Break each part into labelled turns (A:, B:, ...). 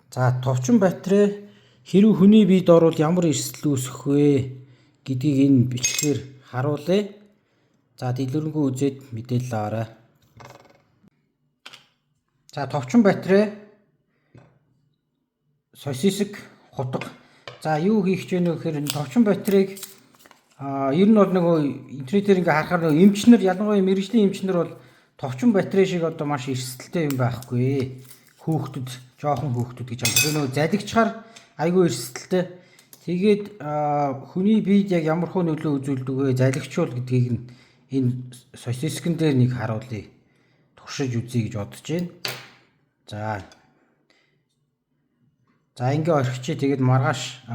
A: За товчон батарей хэрв хүний биед орвол ямар эрсдэл үүсэх вэ гэдгийг энэ бичгээр харуулъя. За дэлгэрэнгүй үзээд мэдээлэл аваарай. За товчон батарей сосиск хутга. За юу хийх гэж вэ гэхээр энэ товчон батарейг ер нь бол нөгөө интернетээр ингээ харахаар нөгөө эмчнэр ялангуяа мэрэгжлийн эмчнэр бол товчон батарей шиг одоо маш эрсдэлтэй юм байхгүй. Хүүхдүүд, жоохон хүүхдүүд гэж байна. Тэр нөгөө залгичаар айгүй эрсдэлтэй. Тэгээд хүний биед яг ямар хөө нөлөө үзүүлдэг вэ? Залгичуул гэдгийг нь энэ сосискэн дээр нэг харуулъя. Туршиж үзье гэж бодож байна. За ингээ орхичээ. Тэгээд маргааш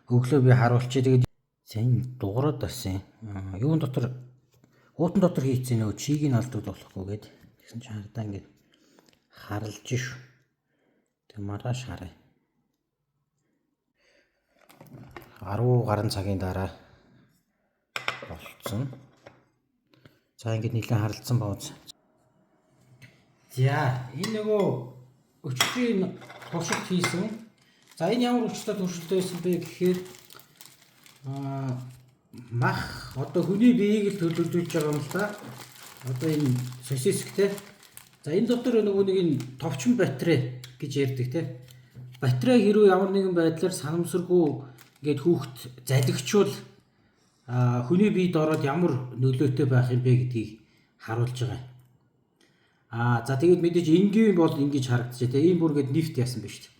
A: өглөө би харуулчих. Тэгээд сайн дуурайд байсан. Юун дотор уутан дотор хийцээ нөгөө чийг нь алдвал болохгүй гээд тэгсэн чинь хардаа ингээд харлж шүү. Тэг маргааш харъя. 10 гаруй цагийн дараа болцсон. За ингээд нэлээд харалцсан бооз. За энэ нөгөө өчигдрийн туршилт хийсэн. За энэ ямар өчигдөр туршилт байсан бэ гэхээр мах одоо хүний биеийг л төлөвлөж байгаа юм л да. Одоо энэ сосисктэй. За энэ дотор нөгөө нэг энэ товчон батарей гэж ярьдаг те. Батарей хэрвээ ямар нэгэн байдлаар санамсаргүй ингээд хүүхд залгичвал хүний биед ороод ямар нөлөөтэй байх юм бэ гэдгийг харуулж байгаа. За тэгээд мэдээж энгийн бол ингэж харагдчихэ те. Ийм бүр ингээд нефт яасан ба шүү дээ.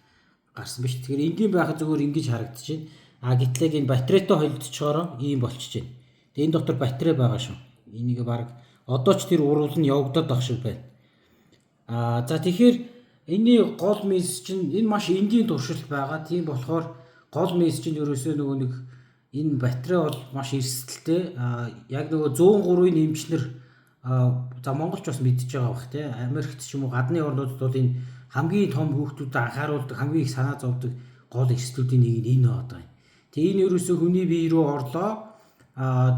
A: Гарсан ба шүү. Тэгэхээр энгийн байхад зөвхөн ингэж харагдчихэв. Гэтэл энэ батарейтай холилдчихоор ийм болчихж байна. Тэгээ энэ дотор батарей байгаа шүү. Энийг баг одоо ч тэр урвал нь явагдаад байх шиг байна. За тэгэхээр энэний гол мессеж нь энэ маш энгийн туршилт байгаа. Тийм болохоор гол мессеж нь ерөөсөө нөгөө нэг энэ батарей бол маш эрсдэлтэй. Яг нөгөө 103-ийн эмчнэр за Монголч бас мэдчихэж байгаа бах тий. Америкт ч юм уу гадны орнуудад бол энэ хамгийн том хүүхдүүдэд анхааруулдаг, хамгийн их санаа зовдөг гол эрсдлүүдийн нэг нь энэ байгаа. Тэгээ энэ ерөөсөө хүний бие рүү орлоо.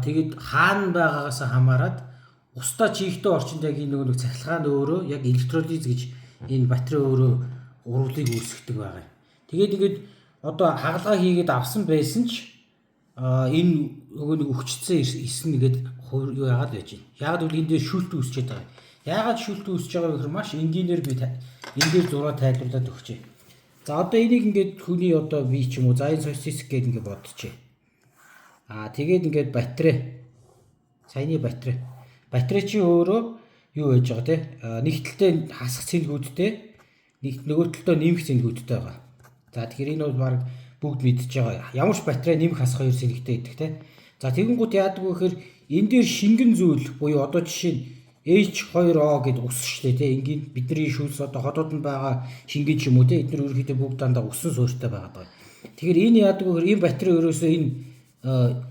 A: Тэгээд хаана байгаагаас хамаарат устдаа чихтэй орчинд яг энэ нөгөө цахилгаан өөрөө яг электролиз гэж энэ батарей өөрөө урвалыг үүсгэдэг байгаа. Тэгээд ингээд одоо хагалгаа хийгээд авсан байсан ч энэ нөгөө нэг өвчтсөн эсн нэгэд юу яагаад байж байна. Яагаад гэвэл энэ дээр шүлт үүсчихэд байгаа. Яагаад шүлт үүсэж байгаа вэ гэхээр маш энгийнээр би энэ дээр зураг тайлбарлаад өгчээ. За одоо энийг ингээд хүний одоо бие ч юм уу за энэ сосиск гэдэг ингээд бодчихъя. Тэгээд ингээд батарей. Саяны батарей. Батарей чи өөрөө юу байж байгаа те? Нэг талдаа хасах цэлгүүдтэй, нөгөө талдаа нэмэх цэлгүүдтэй байгаа. За тэгэхээр энэ бол баг бүгд мэдчихэж байгаа. Ямар ч батарей нэмэх хасах хоёр цэлгтэй гэдэг те. За тэгэнгүүт яадаг вэ гэхээр энэ дээр шингэн зүйл буюу одоо жишээ нь H2O гэдэг ус шүү дээ те. Энгийн бидний шүүс одоо хотод нь байгаа шингэн ч юм уу те. Эдгээр ерөөхдөө бүгд дандаа усан суурьтай байгаа. Тэгэхээр энэ яадаг вэ гэхээр энэ батарей ерөөсөө энэ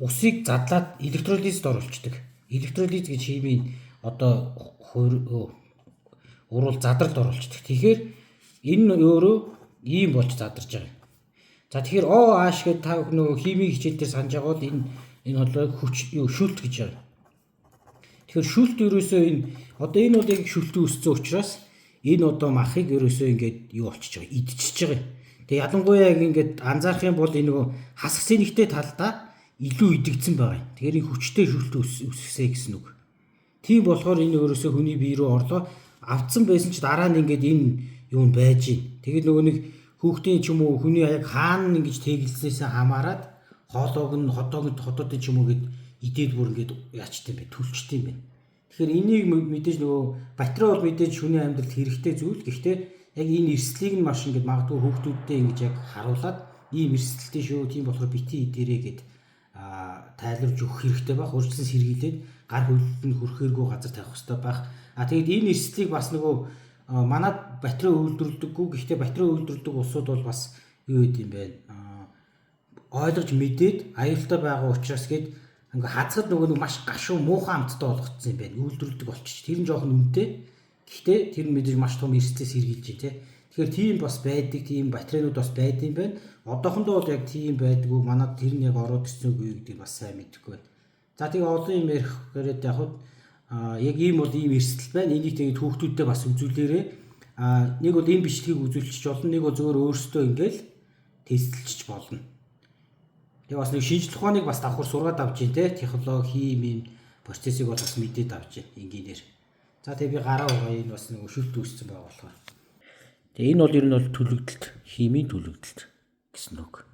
A: усыг задлаад электролизд оруулцдаг. Электролиз гэж химийн одоо урвал задралд оруулцдаг. Тэгэхээр энэ өөрөө ийм болж задарч байгаа. За тэгэхээр OH гэдэг та нөгөө химийн хичээл дээр санаж байгаа бол энэ бол хүч шүлт гэж байна. Тэгэхээр шүлт ерөөсөө энэ бол яг шүлтэн үүссэн учраас энэ одоо махыг ерөөсөө ингээд юу болчихж байгаа, идчихэж байгаа. Тэгээ ялангуяа яг ингээд анзаарах юм бол энэ нөгөө хасах цэнэгтэй талдаа илүү идэгдсэн байгаа. Тэгэхээр энэ хүчтэй шүлт үүсгэсэй гэсэн үг. Тийм болохоор энэ ерөөсөө хүний бие рүү орлоо. Авцсан байсан ч дараа нь ингээд энэ юу байж гин. Тэгээд нөгөө нэг хүүхдийн ч юм уу хүний яг хаана ингэж тэглэснээс хамаарат хотоогд ч юм уу гэд идээд бүр ингээд яачтай юм бэ? Түлчтэй юм байна. Тэгэхээр энийг мэдээж нөгөө батарей бол мэдээж хүний амьдралд хэрэгтэй зүйл. Гэхдээ яг энэ эрсдлийг нь маш ингээд магадгүй хүүхдүүддээ ингэж яг харуулад ийм эрсдэлтэй шүү. Тийм болохоор бити идэрээ гэд тайлбарж өгөх хэрэгтэй байх. Урьдчилан сэргийлээд гар хөлөнд хүрхээргүй газар тавих хэрэгтэй байх. Тэгээд энэ эрсдлийг бас нөгөө манад батарей үйлдвэрлэдэггүй. Гэхдээ батарей үйлдвэрлэдэг улсууд бол бас юу гэдэг юм бэ? Ойлгож мэдээд аюултай байгаа учраас гээд ингээ хазгад нөгөө маш гашуу муухан амттай болгоцсон юм байна. Үйлдвэрлэдэг болчих. Тэр нь жоохон үнэтэй. Гэхдээ тэр нь мэдээж маш том эрсдлээс сэргийлж байна те. Тэгэхээр тийм бас байдаг, тийм батарейнууд бас байдаг юм байна. Одоохондоо бол яг тийм байдгүй. Манад тэр нь яг ороод ирсэн үгүй гэдэг бас сайн мэдэхгүй байна. За тэгээ олон юм ярих гэрэд яг ийм бол ийм эрсдэл байна. Энийг тэгээд хүүхдүүдтэй бас үзүүлээрээ Нэг бол энэ бичлэгийг үзүүлчих болно, нэг бол зөвөр өөрсдөө ингээл тестэлчих болно. Тэгээ бас нэг шинжлэх ухааныг бас давхар сургаад авч जैन те технологи, химийн процессыг бол бас мэдээд авч जैन инженеэр. За тэгээ би гараа угаа энэ бас нэг шүлт үүссэн байгаа болохоор. Тэгээ энэ бол ер нь бол төлөвлөлт, химийн төлөвлөлт гэсэн үг.